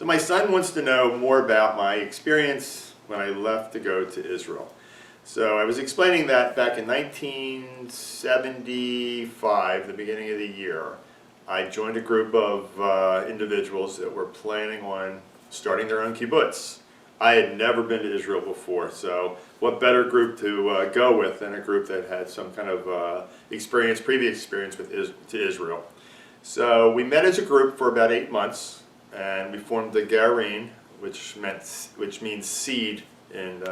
So my son wants to know more about my experience when I left to go to Israel. So I was explaining that back in 1975, the beginning of the year, I joined a group of individuals that were planning on starting their own kibbutz. I had never been to Israel before, so what better group to go with than a group that had some kind of previous experience to Israel. So we met as a group for about 8 months, and we formed the Garin, which means seed in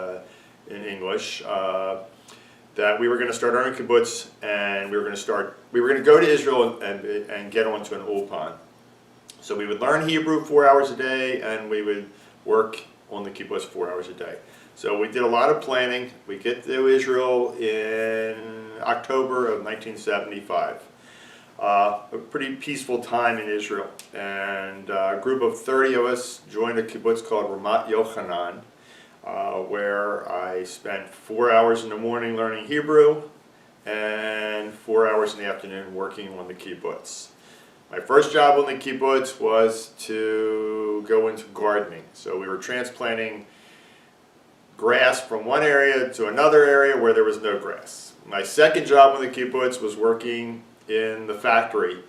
English. That we were going to start our own kibbutz, and we were going to go to Israel and get onto an ulpan. So we would learn Hebrew 4 hours a day, and we would work on the kibbutz 4 hours a day. So we did a lot of planning. We get to Israel in October of 1975. A pretty peaceful time in Israel, and a group of 30 of us joined a kibbutz called Ramat Yochanan, where I spent 4 hours in the morning learning Hebrew and 4 hours in the afternoon working on the kibbutz. My first job on the kibbutz was to go into gardening. So we were transplanting grass from one area to another area where there was no grass. My second job on the kibbutz was working in the factory,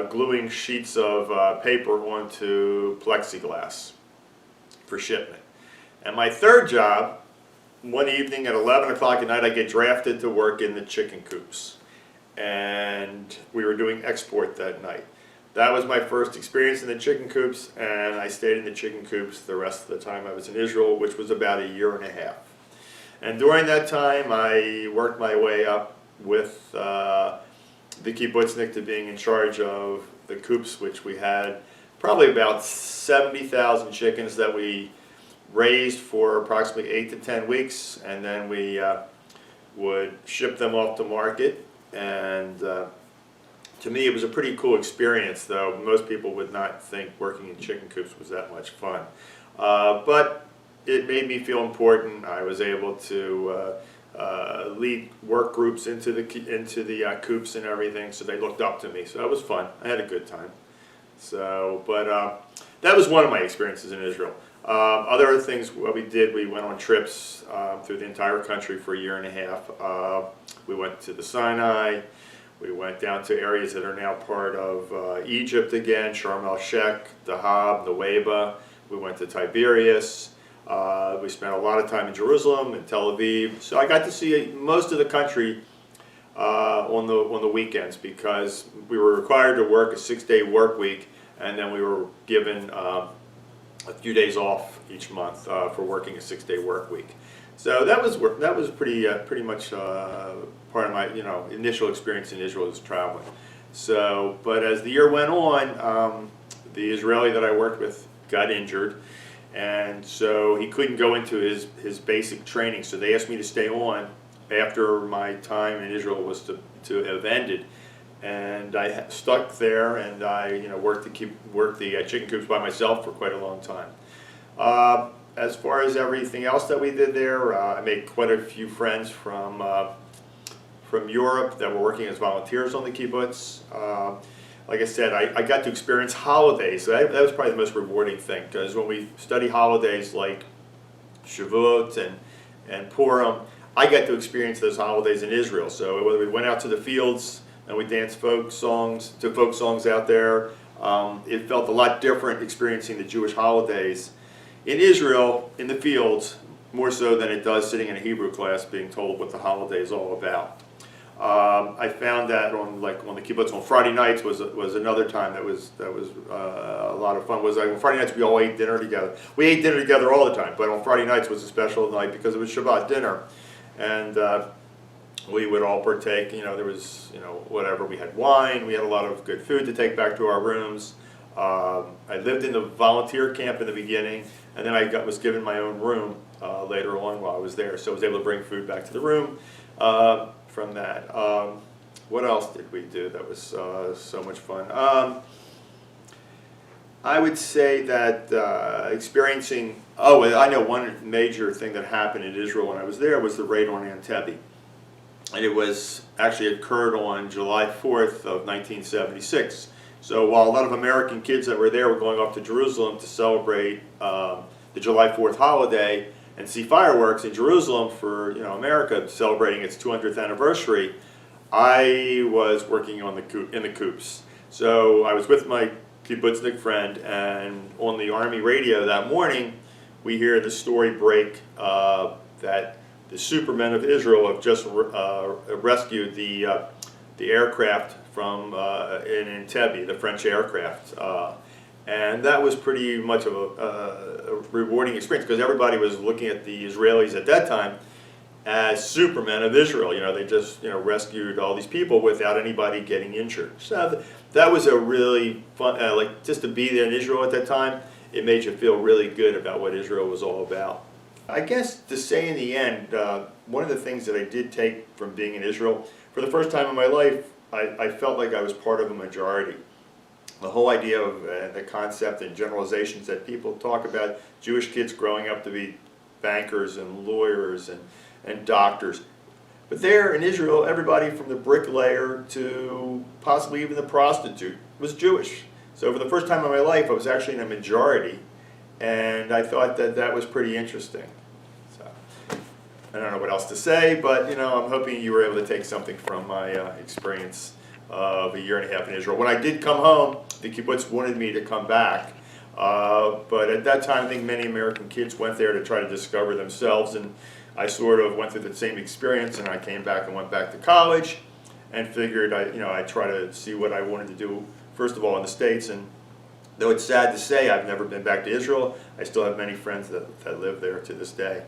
gluing sheets of paper onto plexiglass for shipment. And my third job, one evening at 11 o'clock at night, I get drafted to work in the chicken coops. And we were doing export that night. That was my first experience in the chicken coops, and I stayed in the chicken coops the rest of the time I was in Israel, which was about a year and a half. And during that time, I worked my way up with the kibbutznik to being in charge of the coops, which we had probably about 70,000 chickens that we raised for approximately 8 to 10 weeks, and then we would ship them off to market. And to me, it was a pretty cool experience, though most people would not think working in chicken coops was that much fun. But it made me feel important. I was able to lead work groups into the coops and everything, so they looked up to me. So that was fun. I had a good time. So, but that was one of my experiences in Israel. Other things, what we did, we went on trips through the entire country for a year and a half. We went to the Sinai. We went down to areas that are now part of Egypt again, Sharm el-Sheikh, Dahab, Nuweiba. We went to Tiberias. We spent a lot of time in Jerusalem and Tel Aviv. So I got to see most of the country on the weekends, because we were required to work a 6-day work week, and then we were given a few days off each month for working a 6-day work week. So that was pretty much part of my initial experience in Israel, is traveling. So, but as the year went on, the Israeli that I worked with got injured, and so he couldn't go into his basic training. So they asked me to stay on after my time in Israel was to have ended, and I stuck there, and I worked the chicken coops by myself for quite a long time. As far as everything else that we did there, I made quite a few friends from Europe that were working as volunteers on the kibbutz. Like I said, I got to experience holidays. So that was probably the most rewarding thing, because when we study holidays like Shavuot and Purim, I got to experience those holidays in Israel. So whether we went out to the fields and we danced folk songs out there, it felt a lot different experiencing the Jewish holidays in Israel, in the fields, more so than it does sitting in a Hebrew class being told what the holiday is all about. I found that on the kibbutz on Friday nights was another time that was a lot of fun. Was on Friday nights we all ate dinner together. We ate dinner together all the time, but on Friday nights was a special night because it was Shabbat dinner, and we would all partake. There was whatever, we had wine, we had a lot of good food to take back to our rooms. I lived in the volunteer camp in the beginning, and then I was given my own room later on while I was there, so I was able to bring food back to the room from that. What else did we do that was so much fun? I would say that experiencing, I know one major thing that happened in Israel when I was there was the raid on Entebbe. And it was actually occurred on July 4th of 1976. So while a lot of American kids that were there were going off to Jerusalem to celebrate the July 4th holiday and see fireworks in Jerusalem for America celebrating its 200th anniversary, I was working on in the coops. So I was with my kibbutznik friend, and on the Army radio that morning, we hear the story break that the Supermen of Israel have just rescued the aircraft from in Entebbe, the French aircraft. And that was pretty much of a rewarding experience, because everybody was looking at the Israelis at that time as Supermen of Israel. They just rescued all these people without anybody getting injured. So that was a really fun, like just to be there in Israel at that time, it made you feel really good about what Israel was all about. I guess to say in the end, one of the things that I did take from being in Israel, for the first time in my life, I felt like I was part of a majority. The whole idea of the concept and generalizations that people talk about, Jewish kids growing up to be bankers and lawyers and doctors. But there in Israel, everybody from the bricklayer to possibly even the prostitute was Jewish. So for the first time in my life, I was actually in a majority, and I thought that that was pretty interesting. So I don't know what else to say, but I'm hoping you were able to take something from my experience of a year and a half in Israel. When I did come home, the kibbutz wanted me to come back, but at that time I think many American kids went there to try to discover themselves, and I sort of went through the same experience, and I came back and went back to college and figured I'd try to see what I wanted to do, first of all in the States. And though it's sad to say I've never been back to Israel, I still have many friends that live there to this day.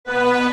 Thank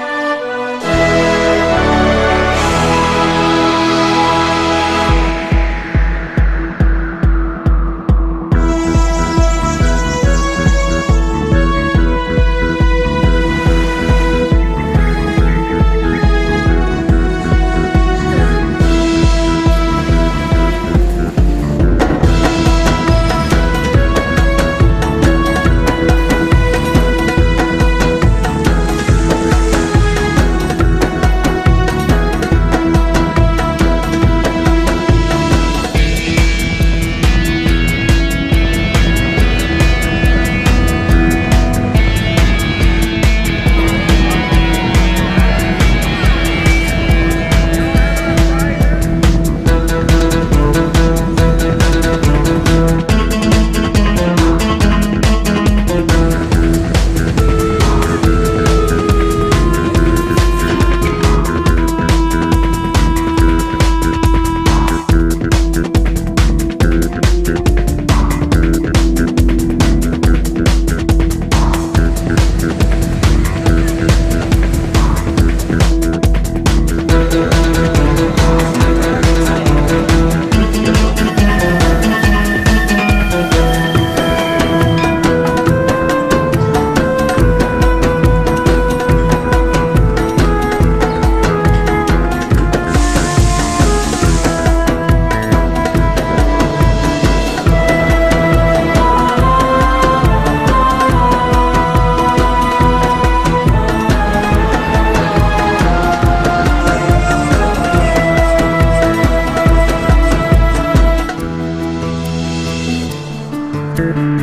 you.